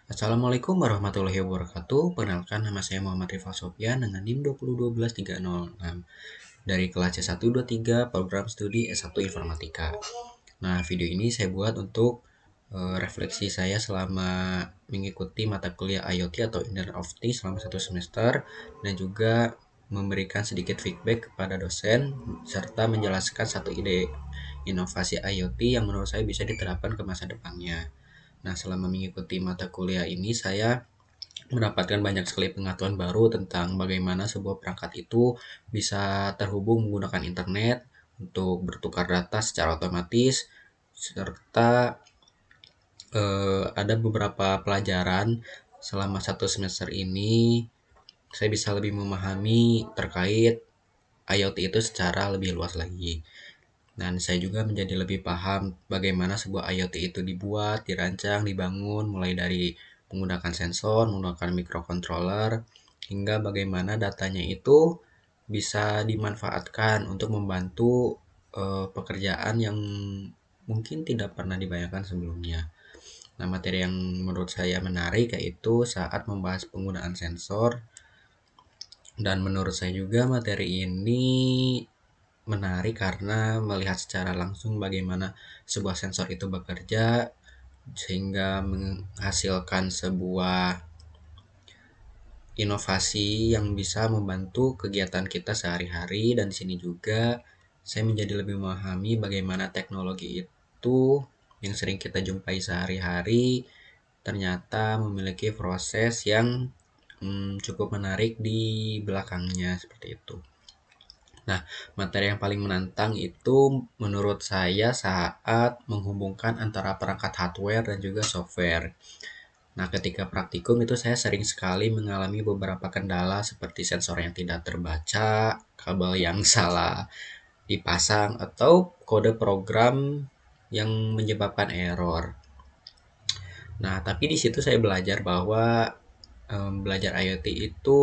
Assalamualaikum warahmatullahi wabarakatuh. Perkenalkan, nama saya Muhammad Rifal Sofyan dengan NIM 2012306 dari kelas C123 Program Studi S1 Informatika. Nah, video ini saya buat untuk refleksi saya selama mengikuti mata kuliah IoT atau Internet of Things selama 1 semester, dan juga memberikan sedikit feedback kepada dosen serta menjelaskan satu ide inovasi IoT yang menurut saya bisa diterapkan ke masa depannya. Nah, selama mengikuti mata kuliah ini saya mendapatkan banyak sekali pengetahuan baru tentang bagaimana sebuah perangkat itu bisa terhubung menggunakan internet untuk bertukar data secara otomatis, serta ada beberapa pelajaran selama 1 semester ini saya bisa lebih memahami terkait IoT itu secara lebih luas lagi. Dan saya juga menjadi lebih paham bagaimana sebuah IoT itu dibuat, dirancang, dibangun, mulai dari menggunakan sensor, menggunakan microcontroller, hingga bagaimana datanya itu bisa dimanfaatkan untuk membantu pekerjaan yang mungkin tidak pernah dibayangkan sebelumnya. Nah, materi yang menurut saya menarik yaitu saat membahas penggunaan sensor, dan menurut saya juga materi ini menarik karena melihat secara langsung bagaimana sebuah sensor itu bekerja sehingga menghasilkan sebuah inovasi yang bisa membantu kegiatan kita sehari-hari. Dan di sini juga saya menjadi lebih memahami bagaimana teknologi itu yang sering kita jumpai sehari-hari ternyata memiliki proses yang cukup menarik di belakangnya, seperti itu. Nah, materi yang paling menantang itu menurut saya saat menghubungkan antara perangkat hardware dan juga software. Nah, ketika praktikum itu saya sering sekali mengalami beberapa kendala seperti sensor yang tidak terbaca, kabel yang salah dipasang, atau kode program yang menyebabkan error. Nah, tapi di situ saya belajar bahwa belajar IoT itu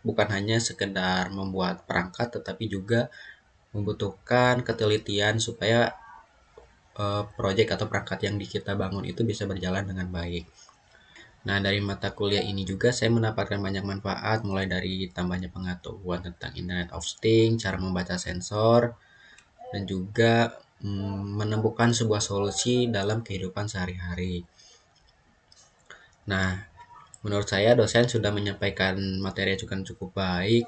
bukan hanya sekedar membuat perangkat, tetapi juga membutuhkan ketelitian supaya proyek atau perangkat yang kita bangun itu bisa berjalan dengan baik. Nah, dari mata kuliah ini juga saya mendapatkan banyak manfaat, mulai dari tambahnya pengetahuan tentang Internet of Things, cara membaca sensor, dan juga menemukan sebuah solusi dalam kehidupan sehari-hari. Nah, menurut saya dosen sudah menyampaikan materi yang cukup baik.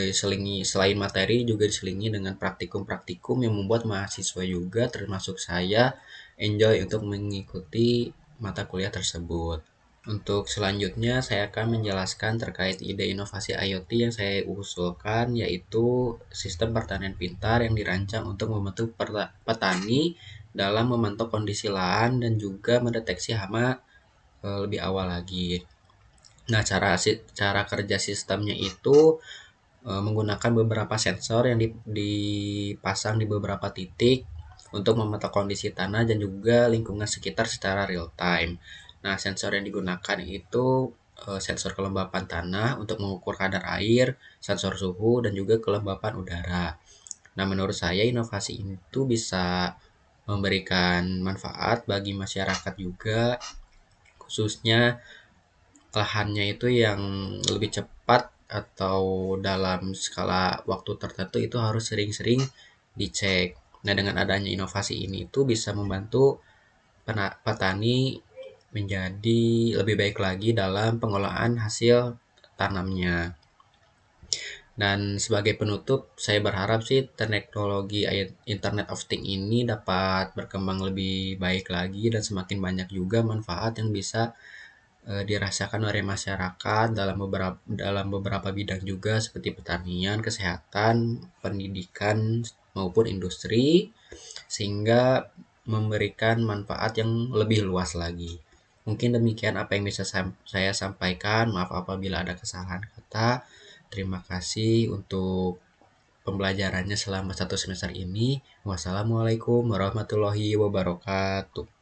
Selain materi juga diselingi dengan praktikum-praktikum yang membuat mahasiswa juga termasuk saya enjoy untuk mengikuti mata kuliah tersebut. Untuk selanjutnya saya akan menjelaskan terkait ide inovasi IoT yang saya usulkan, yaitu sistem pertanian pintar yang dirancang untuk membantu petani dalam memantau kondisi lahan dan juga mendeteksi hama lebih awal lagi. Nah, cara kerja sistemnya itu menggunakan beberapa sensor yang dipasang di beberapa titik untuk memantau kondisi tanah dan juga lingkungan sekitar secara real time. Nah, sensor yang digunakan itu sensor kelembapan tanah untuk mengukur kadar air, sensor suhu, dan juga kelembapan udara. Nah, menurut saya inovasi itu bisa memberikan manfaat bagi masyarakat juga, khususnya lahannya itu yang lebih cepat atau dalam skala waktu tertentu itu harus sering-sering dicek. Nah, dengan adanya inovasi ini itu bisa membantu petani menjadi lebih baik lagi dalam pengolahan hasil tanamnya. Dan sebagai penutup, saya berharap sih teknologi Internet of Things ini dapat berkembang lebih baik lagi dan semakin banyak juga manfaat yang bisa dirasakan oleh masyarakat dalam beberapa bidang juga, seperti pertanian, kesehatan, pendidikan, maupun industri, sehingga memberikan manfaat yang lebih luas lagi. Mungkin demikian apa yang bisa saya sampaikan. Maaf apabila ada kesalahan kata. Terima kasih untuk pembelajarannya selama 1 semester ini. Wassalamualaikum warahmatullahi wabarakatuh.